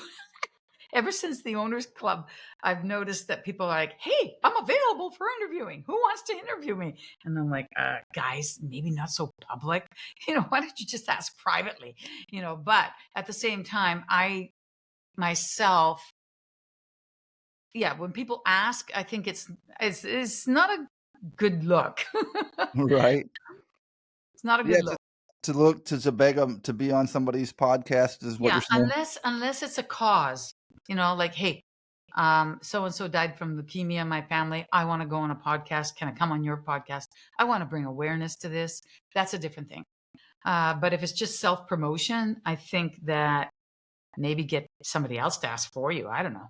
S3: ever since the Owners Club, I've noticed that people are like, hey, I'm available for interviewing. Who wants to interview me? And I'm like, guys, maybe not so public. Why don't you just ask privately? But at the same time, I myself, when people ask, I think it's not a good look.
S2: Right.
S3: It's not a good look.
S2: To beg them to be on somebody's podcast is what you're saying.
S3: Unless it's a cause, like, hey, so-and-so died from leukemia in my family. I want to go on a podcast. Can I come on your podcast? I want to bring awareness to this. That's a different thing. But if it's just self-promotion, I think that maybe get somebody else to ask for you. I don't know.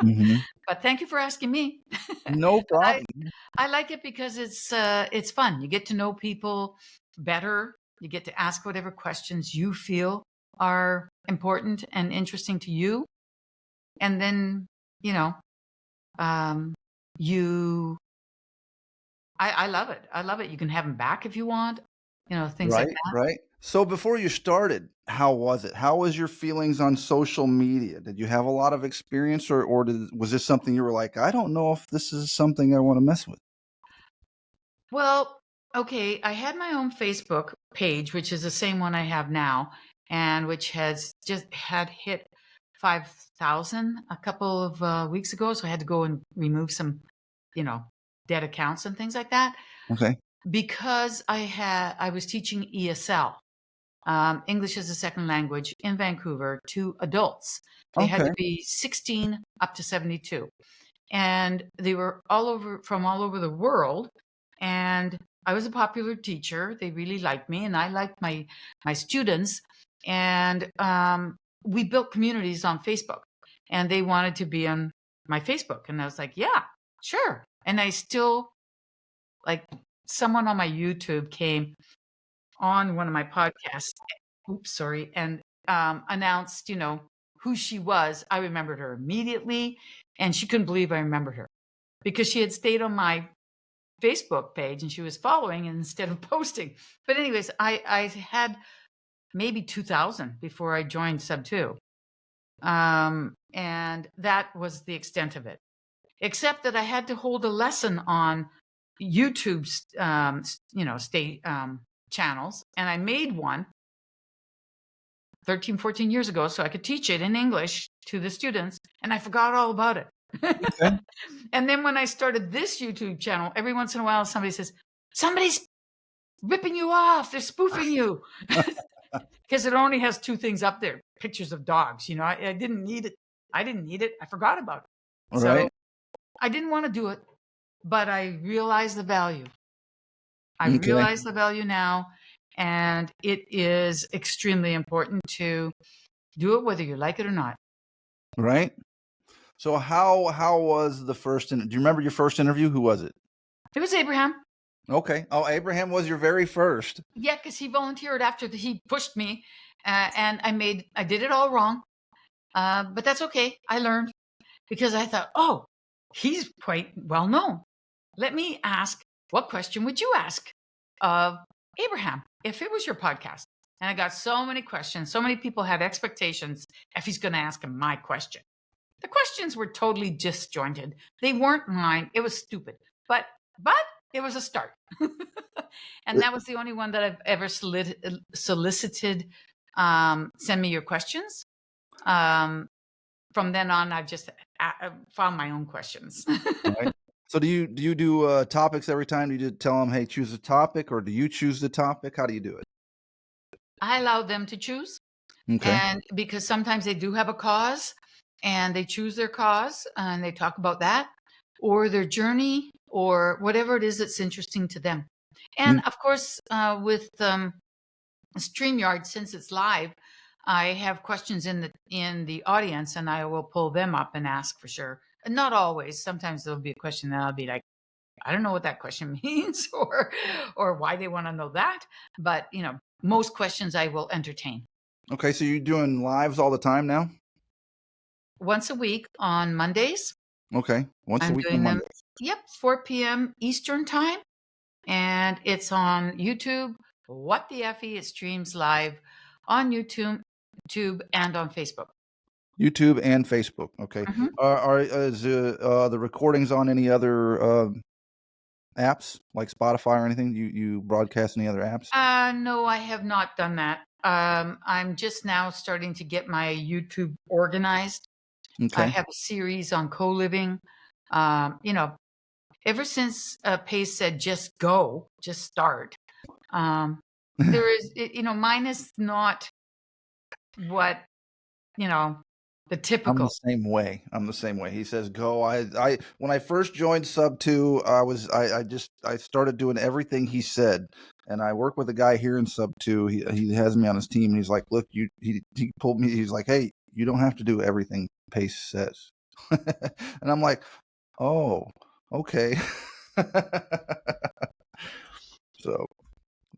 S2: Hmm.
S3: But thank you for asking me.
S2: No
S3: I,
S2: problem.
S3: I like it because it's fun. You get to know people better. You get to ask whatever questions you feel are important and interesting to you. And then, you know, um, you, I love it. I love it. You can have them back if you want, things like
S2: Right,
S3: that.
S2: right. So before you started, how was it? How was your feelings on social media? Did you have a lot of experience, or was this something you were like, I don't know if this is something I want to mess with?
S3: Well, okay, I had my own Facebook page, which is the same one I have now, and which has just had hit 5,000 a couple of weeks ago. So I had to go and remove some, you know, dead accounts and things like that
S2: Okay.
S3: because I was teaching ESL, English as a second language in Vancouver to adults. They had
S2: Okay.
S3: to be 16 up to 72, and they were all over the world. And I was a popular teacher. They really liked me, and I liked my students. And we built communities on Facebook, and they wanted to be on my Facebook. And I was like, yeah, sure. And I still, like, someone on my YouTube came on one of my podcasts. Oops, sorry, and announced, who she was. I remembered her immediately, and she couldn't believe I remembered her because she had stayed on my Facebook page and she was following instead of posting. But anyways, I had maybe 2,000 before I joined SubTo. And that was the extent of it, except that I had to hold a lesson on YouTube's, state channels. And I made one 13, 14 years ago so I could teach it in English to the students. And I forgot all about it.
S2: Okay.
S3: And then when I started this YouTube channel, every once in a while, somebody says, somebody's ripping you off. They're spoofing you. Because it only has two things up there, pictures of dogs. I didn't need it. I didn't need it. I forgot about it.
S2: All
S3: So
S2: right.
S3: I didn't want to do it, but I realized the value. I
S2: Okay.
S3: realize the value now, and it is extremely important to do it whether you like it or not.
S2: Right. So how was the first? Do you remember your first interview? Who was it?
S3: It was Abraham.
S2: Okay. Oh, Abraham was your very first.
S3: Yeah, because he volunteered after he pushed me, and I did it all wrong, but that's okay. I learned because I thought, oh, he's quite well known. Let me ask, what question would you ask of Abraham if it was your podcast? And I got so many questions. So many people had expectations if he's going to ask him my question. The questions were totally disjointed. They weren't mine. It was stupid, but it was a start. And that was the only one that I've ever solicited. Send me your questions. From then on, I've just found my own questions.
S2: Right. So do you do topics every time? Do you just tell them, hey, choose a topic, or do you choose the topic? How do you do it?
S3: I allow them to choose,
S2: Okay.
S3: and because sometimes they do have a cause, and they choose their cause, and they talk about that, or their journey, or whatever it is that's interesting to them. And of course, with StreamYard, since it's live, I have questions in the audience, and I will pull them up and ask for sure. And not always. Sometimes there'll be a question that I'll be like, I don't know what that question means, or why they want to know that. But most questions I will entertain.
S2: Okay. So you're doing lives all the time now?
S3: Once a week on Mondays.
S2: Okay. Once a
S3: I'm
S2: week on
S3: doing them.
S2: Mondays.
S3: Yep, 4 p.m. Eastern time, and it's on YouTube. What the Effie? It streams live on YouTube, and on Facebook.
S2: YouTube and Facebook. Okay.
S3: Mhm.
S2: Is the recordings on any other apps like Spotify or anything? You broadcast any other apps?
S3: No, I have not done that. I'm just now starting to get my YouTube organized. I
S2: Okay.
S3: have a series on co-living. Ever since Pace said, just go, just start. There is, mine is not what, The
S2: I'm the
S3: typical.
S2: same way. I'm the same way. He says, "Go." I when I first joined SubTo, I started doing everything he said, and I work with a guy here in SubTo. He has me on his team, and he's like, "Look, he pulled me. He's like, hey, you don't have to do everything Pace says," and I'm like, "Oh, okay." So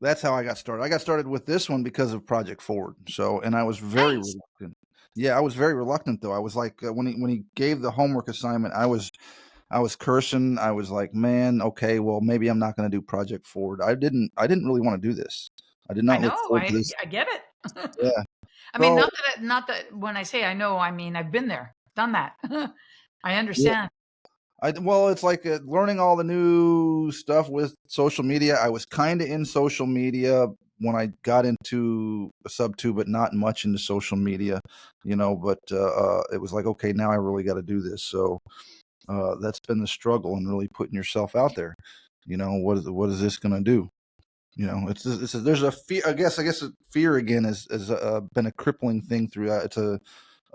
S2: that's how I got started. I got started with this one because of Project Forward. So, and I was very
S3: Nice.
S2: reluctant. Yeah, I was very reluctant though. I was like, when he gave the homework assignment, I was cursing. I was like, man, okay, well, maybe I'm not going to do Project Forward. I didn't really want to do this. I did
S3: I
S2: not
S3: know.
S2: look forward to
S3: I
S2: this.
S3: I get it.
S2: Yeah.
S3: I mean,
S2: So,
S3: not that when I say I know, I mean I've been there, done that. I
S2: yeah.
S3: understand.
S2: Well, it's like learning all the new stuff with social media. I was kind of in social media when I got into SubTo, but not much into social media, But it was like, okay, now I really got to do this. So that's been the struggle and really putting yourself out there. What is this going to do? There's a fear. I guess fear again has been a crippling thing throughout. It's a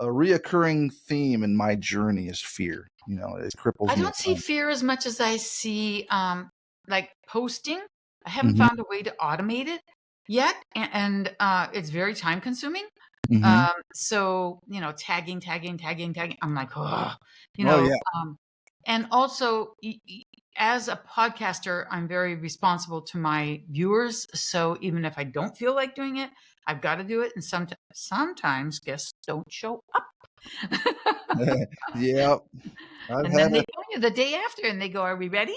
S2: reoccurring theme in my journey is fear. It cripples
S3: I
S2: me
S3: don't
S2: at
S3: see
S2: times.
S3: fear as much as I see like posting. I haven't
S2: Hmm.
S3: found a way to automate it yet, and it's very time consuming.
S2: Hmm.
S3: So tagging. I'm like, oh, you
S2: Oh
S3: know.
S2: yeah.
S3: And also, as a podcaster, I'm very responsible to my viewers. So even if I don't feel like doing it, I've got to do it. And sometimes guests don't show up.
S2: Yeah. I've
S3: And then
S2: had
S3: they
S2: a
S3: phone you the day after and they go, "Are we ready?"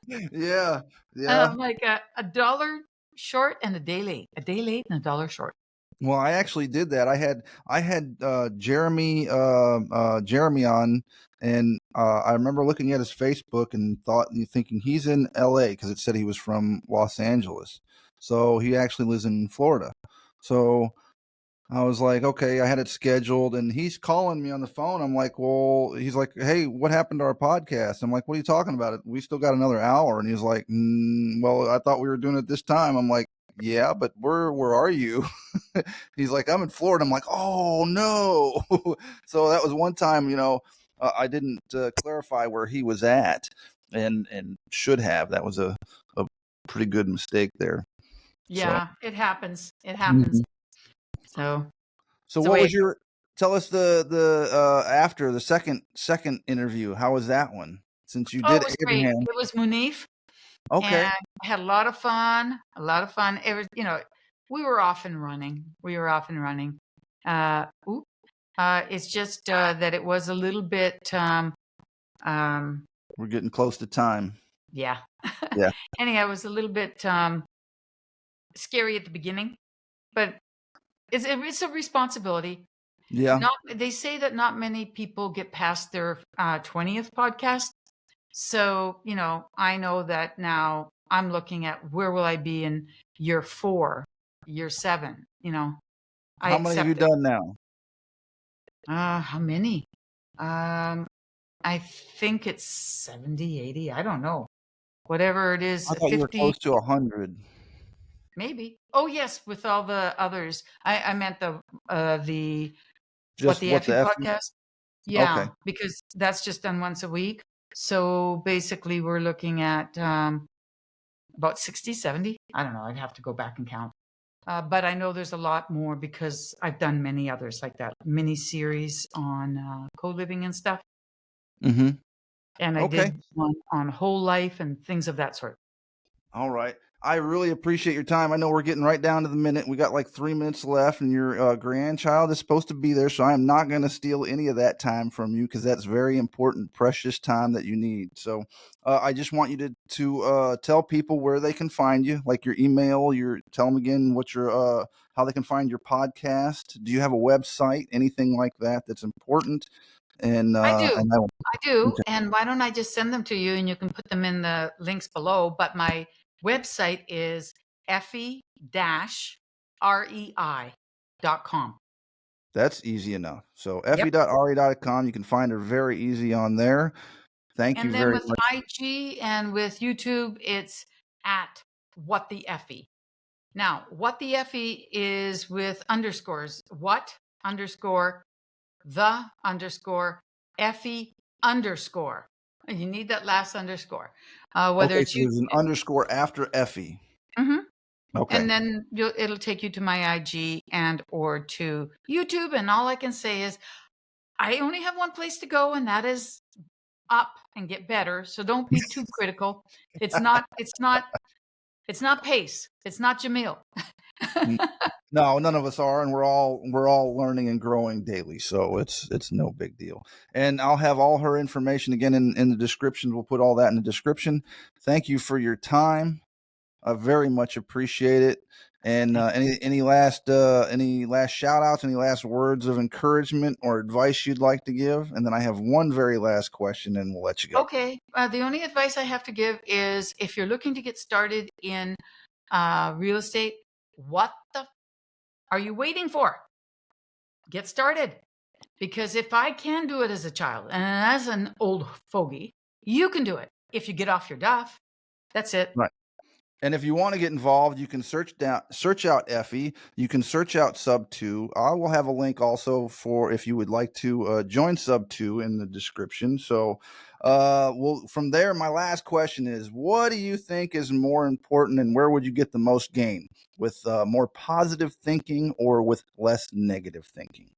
S2: yeah,
S3: And
S2: yeah.
S3: I'm like, a dollar short and a day late, a day late and a dollar short.
S2: Well, I actually did that. I had Jeremy on, and I remember looking at his Facebook and thinking he's in L.A. because it said he was from Los Angeles, so he actually lives in Florida. So I was like, okay, I had it scheduled, and he's calling me on the phone. I'm like, well, he's like, hey, what happened to our podcast? I'm like, what are you talking about? It we still got another hour, and he's like, well, I thought we were doing it this time. I'm like, yeah, but where are you? He's like, I'm in Florida. I'm like, oh no. So that was one time, I didn't clarify where he was at, and should have. That was a pretty good mistake there. So.
S3: Yeah, it happens. It happens.
S2: Mhm.
S3: So
S2: So
S3: it's the
S2: what
S3: way
S2: was
S3: it goes.
S2: your tell us the after the second interview, how was that one? Since you
S3: Oh, it
S2: did
S3: was great.
S2: Abraham.
S3: It was Munif, and
S2: Okay.
S3: I had a lot of fun. A lot of fun. It was, we were off and running. We were off and running. Oop. It's just that it was a little bit. Um,
S2: We're getting close to time.
S3: yeah.
S2: Yeah.
S3: Anyhow, it was a little bit scary at the beginning, but it's a responsibility.
S2: Yeah.
S3: Not they say that not many people get past their 20th podcast. So, I know that now I'm looking at where will I be in year 4, year 7, I
S2: How many have you
S3: accept it.
S2: done now?
S3: How many? Um, I think it's 70, 80. I don't know. Whatever it is,
S2: I thought you were
S3: 50,
S2: close to 100.
S3: maybe. Oh, yes, with all the others. I meant the what
S2: Just
S3: the
S2: what
S3: Effie
S2: the F?
S3: podcast.
S2: Okay.
S3: Yeah, because that's just done once a week. So basically, we're looking at about 60, 70. I don't know. I'd have to go back and count. But I know there's a lot more because I've done many others like that mini series on co-living and stuff.
S2: Mm-hmm.
S3: And I
S2: Okay.
S3: did one on whole life and things of that sort.
S2: All right. I really appreciate your time. I know we're getting right down to the minute. We got like 3 minutes left, and your grandchild is supposed to be there. So I am not going to steal any of that time from you because that's very important, precious time that you need. So I just want you to tell people where they can find you, like your email. Tell them again what your how they can find your podcast. Do you have a website, anything like that that's important? And
S3: I do.
S2: and I will.
S3: I do.
S2: Okay.
S3: And why don't I just send them to you and you can put them in the links below? But my website is effie-rei.com.
S2: That's easy enough. So
S3: Yep.
S2: effie.re.com. You can find her very easy on there. Thank you
S3: And then
S2: very
S3: with
S2: much.
S3: IG and with YouTube, it's at What the Effie. Now, What the Effie is with underscores. What underscore Effie underscore. You need that last underscore. Whether
S2: Okay,
S3: it's
S2: so
S3: you.
S2: there's an underscore after Effie.
S3: Mhm.
S2: Okay.
S3: And then it'll take you to my IG and or to YouTube. And all I can say is I only have one place to go, and that is up and get better. So don't be too critical. It's not Pace. It's not Jamil.
S2: No, none of us are, and we're all learning and growing daily, so it's no big deal. And I'll have all her information again in the description. We'll put all that in the description. Thank you for your time. I very much appreciate it. And any last shout outs, any last words of encouragement or advice you'd like to give? And then I have one very last question, and we'll let you go.
S3: Okay. The only advice I have to give is if you're looking to get started in real estate, what the are you waiting for? Get started. Because if I can do it as a child and as an old fogey, you can do it if you get off your duff. That's it.
S2: Right. And if you want to get involved, you can search out Effie. You can search out SubTo. I will have a link also for if you would like to join SubTo in the description. So, from there, my last question is: what do you think is more important, and where would you get the most gain with more positive thinking or with less negative thinking?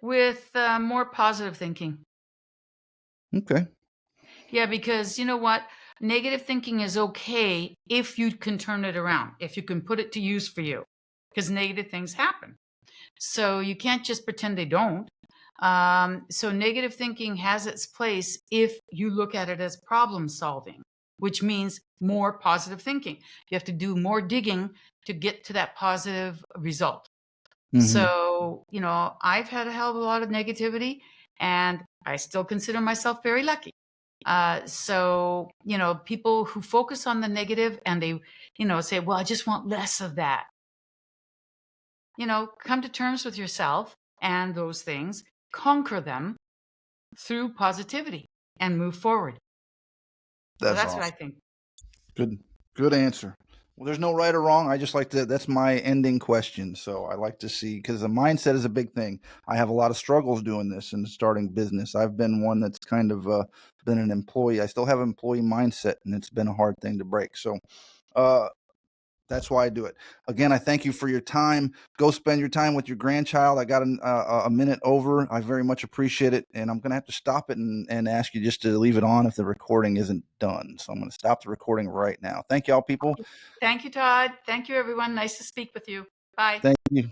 S3: With more positive thinking.
S2: Okay.
S3: Yeah, because you know what? Negative thinking is okay if you can turn it around, if you can put it to use for you, because negative things happen. So you can't just pretend they don't. So negative thinking has its place if you look at it as problem solving, which means more positive thinking. You have to do more digging to get to that positive result. So, I've had a hell of a lot of negativity, and I still consider myself very lucky. So, people who focus on the negative and they, say, well, I just want less of that. Come to terms with yourself and those things, conquer them through positivity and move forward. So
S2: That's
S3: that's what I
S2: awesome.
S3: think.
S2: Good answer. Well, there's no right or wrong. I just like to, that's my ending question. So I like to see, because the mindset is a big thing. I have a lot of struggles doing this and starting business. I've been one that's kind of been an employee. I still have an employee mindset, and it's been a hard thing to break. So that's why I do it. Again, I thank you for your time. Go spend your time with your grandchild. I got a minute over. I very much appreciate it. And I'm going to have to stop it and ask you just to leave it on if the recording isn't done. So I'm going to stop the recording right now. Thank you all, people.
S3: Thank you, Todd. Thank you, everyone. Nice to speak with you. Bye.
S2: Thank you.